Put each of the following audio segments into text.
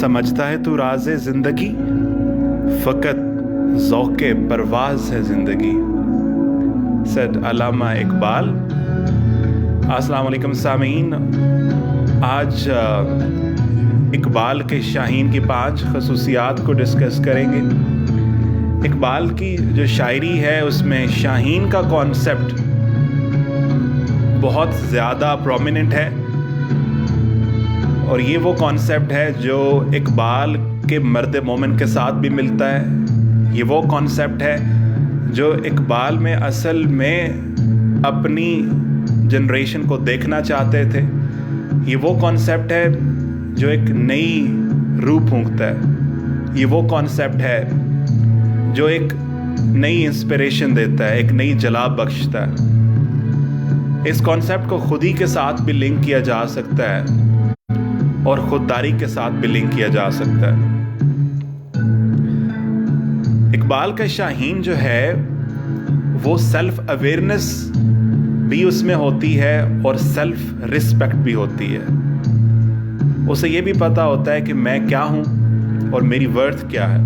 समझता है तू राज़े ज़िंदगी, फ़कत ज़ौक़े परवाज़ है ज़िंदगी, सैयद अल्लामा इकबाल। अस्सलाम वालेकुम सामीन, आज इकबाल के शाहीन की 5 खसूसियात को डिस्कस करेंगे। इकबाल की जो शायरी है उसमें शाहीन का कॉन्सेप्ट बहुत ज़्यादा प्रोमिनेंट है, और ये वो कॉन्सेप्ट है जो इकबाल के मर्द मोमिन के साथ भी मिलता है। ये वो कॉन्सेप्ट है जो इकबाल में असल में अपनी जनरेशन को देखना चाहते थे। ये वो कॉन्सेप्ट है जो एक नई रूह फूंकता है। ये वो कॉन्सेप्ट है जो एक नई इंस्पिरेशन देता है, एक नई जला बख्शता है। इस कॉन्सेप्ट को खुदी के साथ भी लिंक किया जा सकता है और खुददारी के साथ भी लिंक किया जा सकता है। इकबाल का शाहीन जो है वो सेल्फ अवेयरनेस भी उसमें होती है और सेल्फ रिस्पेक्ट भी होती है। उसे ये भी पता होता है कि मैं क्या हूँ और मेरी वर्थ क्या है।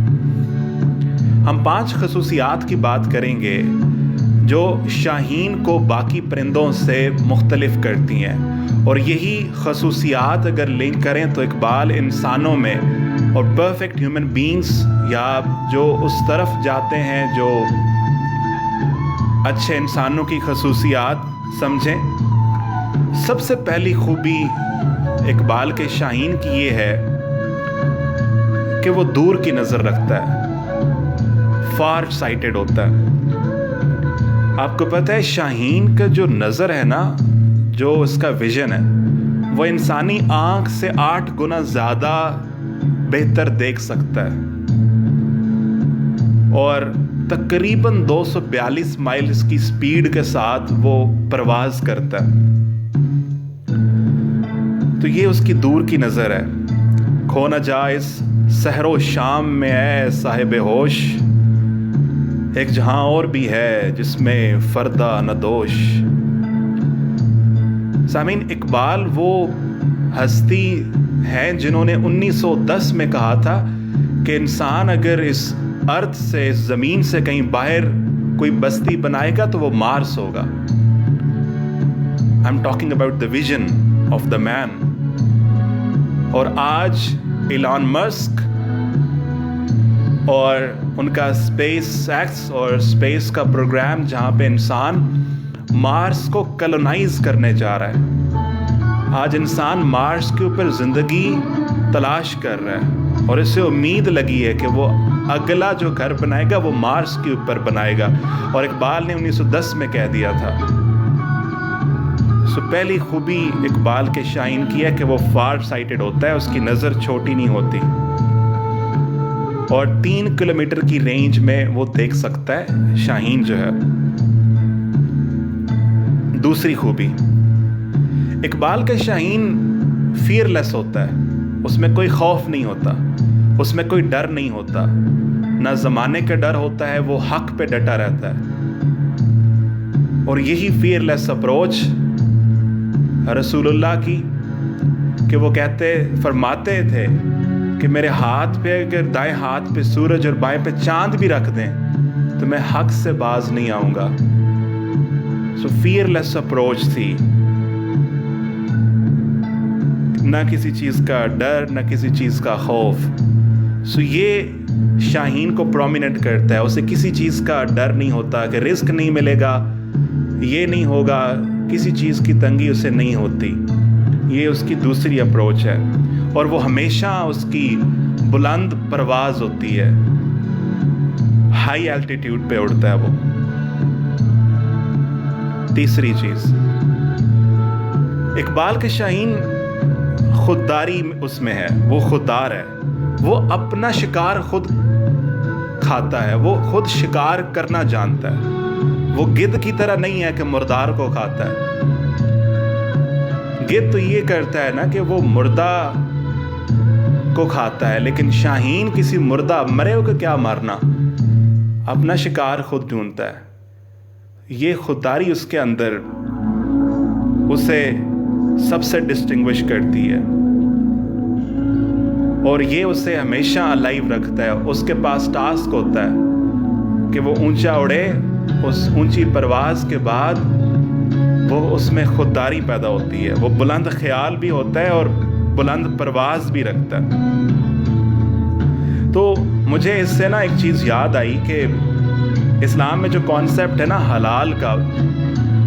हम 5 खसूसियात की बात करेंगे जो शाहीन को बाकी परिंदों से मुख्तलिफ करती हैं, और यही खसूसियात अगर लिंक करें तो इकबाल इंसानों में और परफेक्ट ह्यूमन बीइंग्स, या जो उस तरफ जाते हैं जो अच्छे इंसानों की खसूसियात समझें। सबसे पहली खूबी इकबाल के शाहीन की ये है कि वो दूर की नज़र रखता है, फार साइटेड होता है। आपको पता है शाहीन का जो नज़र है ना, जो उसका विजन है, वो इंसानी आंख से 8 गुना ज़्यादा बेहतर देख सकता है, और तकरीबन 242 माइल्स की स्पीड के साथ वो परवाज करता है। तो ये उसकी दूर की नज़र है। खो न जा इस सहरो शाम में है साहिब होश, एक जहां और भी है जिसमें फर्दा न दोष। सामीन, इकबाल वो हस्ती हैं जिन्होंने 1910 में कहा था कि इंसान अगर इस अर्थ से, इस ज़मीन से कहीं बाहर कोई बस्ती बनाएगा तो वो मार्स होगा। I am talking about the vision of the man. और आज इलॉन मस्क और उनका स्पेस एक्स और स्पेस का प्रोग्राम, जहाँ पे इंसान मार्स को कॉलोनाइज करने जा रहा है। आज इंसान मार्स के ऊपर ज़िंदगी तलाश कर रहा है, और इसे उम्मीद लगी है कि वो अगला जो घर बनाएगा वो मार्स के ऊपर बनाएगा, और इकबाल ने 1910 में कह दिया था। पहली खूबी इकबाल के शाहीन की है कि वो फार साइटेड होता है, उसकी नज़र छोटी नहीं होती, और 3 किलोमीटर की रेंज में वो देख सकता है शाहीन जो है। दूसरी खूबी, इकबाल का शाहीन फियरलेस होता है। उसमें कोई खौफ नहीं होता, उसमें कोई डर नहीं होता, ना ज़माने का डर होता है, वो हक पे डटा रहता है। और यही फियरलेस अप्रोच रसूलुल्लाह की, कि वो फरमाते थे कि मेरे हाथ पे अगर दाएं हाथ पे सूरज और बाएं पे चांद भी रख दें तो मैं हक से बाज नहीं आऊँगा। फियरलेस अप्रोच थी, ना किसी चीज़ का डर, ना किसी चीज़ का खौफ। ये शाहीन को प्रोमिनेंट करता है। उसे किसी चीज़ का डर नहीं होता कि रिस्क नहीं मिलेगा, ये नहीं होगा, किसी चीज़ की तंगी उसे नहीं होती। ये उसकी दूसरी अप्रोच है, और वो हमेशा उसकी बुलंद परवाज़ होती है, हाई एल्टीट्यूड पे उड़ता है वो। तीसरी चीज़, इकबाल के शाहीन खुददारी उसमें है, वो खुददार है। वो अपना शिकार खुद खाता है, वो खुद शिकार करना जानता है। वो गिद्ध की तरह नहीं है कि मुर्दार को खाता है। गिद्ध तो ये करता है ना कि वो मुर्दा को खाता है, लेकिन शाहीन किसी मुर्दा मरे हो के क्या मारना, अपना शिकार खुद ढूंढता है। ये खुददारी उसके अंदर उसे सबसे डिस्टिंग्विश करती है। اور یہ اسے ہمیشہ الائیو رکھتا ہے. اس کے پاس ٹاسک ہوتا ہے کہ وہ اونچا اڑے. اس اونچی پرواز کے بعد وہ اس میں خودداری پیدا ہوتی ہے. وہ بلند خیال بھی ہوتا ہے اور بلند پرواز بھی رکھتا ہے. تو مجھے اس سے نا ایک چیز یاد آئی کہ اسلام میں جو کانسیپٹ ہے نا حلال کا،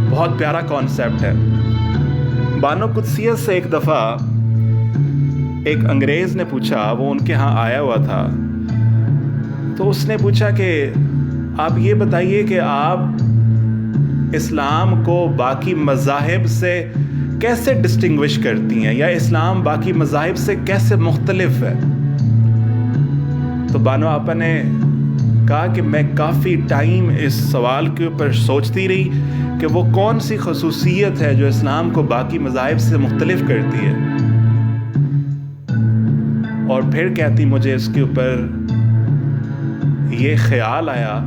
بہت پیارا کانسیپٹ ہے. بانو قدسیت سے ایک دفعہ ایک انگریز نے پوچھا، وہ ان کے ہاں آیا ہوا تھا، تو اس نے پوچھا کہ آپ یہ بتائیے کہ آپ اسلام کو باقی مذاہب سے کیسے ڈسٹنگوش کرتی ہیں، یا اسلام باقی مذاہب سے کیسے مختلف ہے؟ تو بانو آپا نے کہا کہ میں کافی ٹائم اس سوال کے اوپر سوچتی رہی کہ وہ کون سی خصوصیت ہے جو اسلام کو باقی مذاہب سے مختلف کرتی ہے. اور پھر کہتی مجھے اس کے اوپر یہ خیال آیا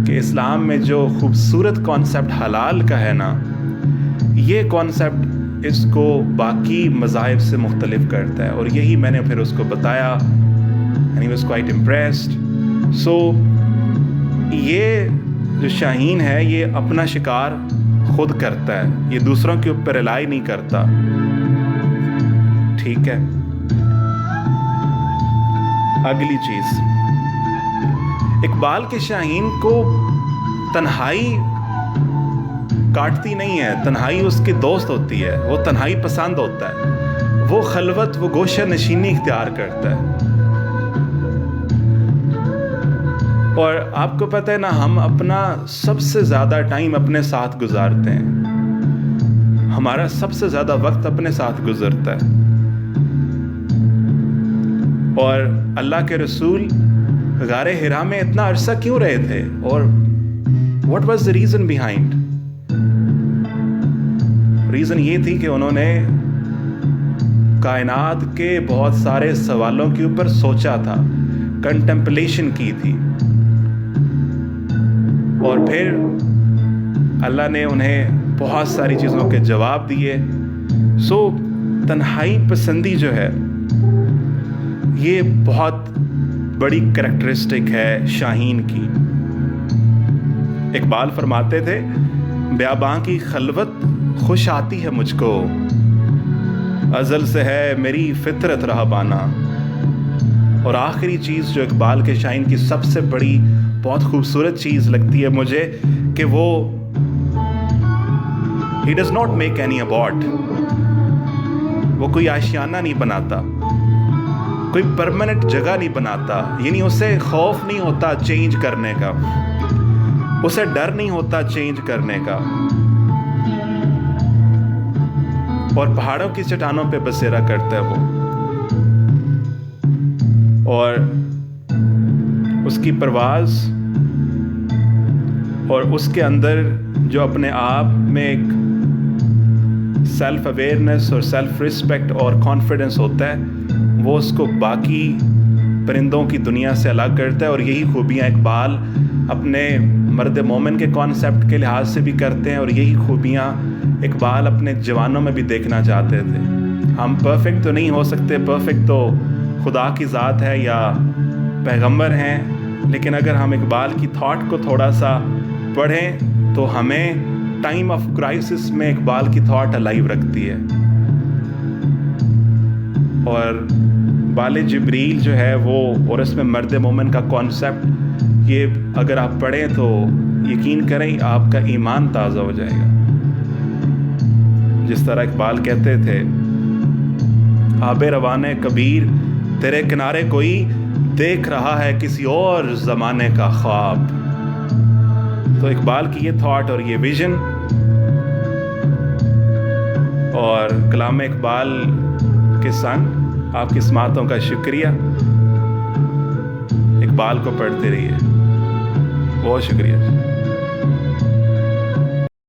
کہ اسلام میں جو خوبصورت کانسیپٹ حلال کا ہے نا، یہ کانسیپٹ اس کو باقی مذاہب سے مختلف کرتا ہے. اور یہی میں نے پھر اس کو بتایا and he was quite impressed. So یہ جو شاہین ہے یہ اپنا شکار خود کرتا ہے، یہ دوسروں کے اوپر ریلائی نہیں کرتا. ٹھیک ہے. اگلی چیز، اقبال کے شاہین کو تنہائی کاٹتی نہیں ہے، تنہائی اس کی دوست ہوتی ہے. وہ تنہائی پسند ہوتا ہے، وہ خلوت، وہ گوشہ نشینی اختیار کرتا ہے. اور آپ کو پتہ ہے نا، ہم اپنا سب سے زیادہ ٹائم اپنے ساتھ گزارتے ہیں، ہمارا سب سے زیادہ وقت اپنے ساتھ گزرتا ہے. اور اللہ کے رسول غار حرا میں اتنا عرصہ کیوں رہے تھے، اور what was the reason behind؟ Reason یہ تھی کہ انہوں نے کائنات کے بہت سارے سوالوں کے اوپر سوچا تھا، کنٹمپلیشن کی تھی. اور پھر اللہ نے انہیں بہت ساری چیزوں کے جواب دیے. سو تنہائی پسندی جو ہے یہ بہت بڑی کریکٹرسٹک ہے شاہین کی. اقبال فرماتے تھے، بیاباں کی خلوت خوش آتی ہے مجھ کو، ازل سے ہے میری فطرت رہبانا. اور آخری چیز جو اقبال کے شاہین کی سب سے بڑی بہت خوبصورت چیز لگتی ہے مجھے کہ وہ he does not make any abort. وہ کوئی آشیانہ نہیں بناتا، کوئی پرماننٹ جگہ نہیں بناتا. یعنی اسے خوف نہیں ہوتا چینج کرنے کا، اسے ڈر نہیں ہوتا چینج کرنے کا. اور پہاڑوں کی چٹانوں پہ بسیرا کرتا ہے وہ، اور اس کی پرواز اور اس کے اندر جو اپنے آپ میں ایک سیلف اویئرنیس اور سیلف رسپیکٹ اور کانفیڈنس ہوتا ہے، وہ اس کو باقی پرندوں کی دنیا سے الگ کرتا ہے. اور یہی خوبیاں اقبال اپنے مرد مومن کے کانسیپٹ کے لحاظ سے بھی کرتے ہیں، اور یہی خوبیاں اقبال اپنے جوانوں میں بھی دیکھنا چاہتے تھے. ہم پرفیکٹ تو نہیں ہو سکتے، پرفیکٹ تو خدا کی ذات ہے یا پیغمبر ہیں، لیکن اگر ہم اقبال کی تھاٹ کو تھوڑا سا پڑھیں تو ہمیں ٹائم آف کرائسس میں اقبال کی تھاٹ الائیو رکھتی ہے. اور بال جبریل جو ہے وہ، اور اس میں مرد مومن کا کانسیپٹ، یہ اگر آپ پڑھیں تو یقین کریں آپ کا ایمان تازہ ہو جائے گا. جس طرح اقبال کہتے تھے، آب روانے کبیر تیرے کنارے کوئی دیکھ رہا ہے کسی اور زمانے کا خواب. تو اقبال کی یہ تھاٹ اور یہ ویژن اور کلام اقبال کے سنگ آپ کی سماعتوں کا شکریہ. اقبال کو پڑھتے رہیے. بہت شکریہ.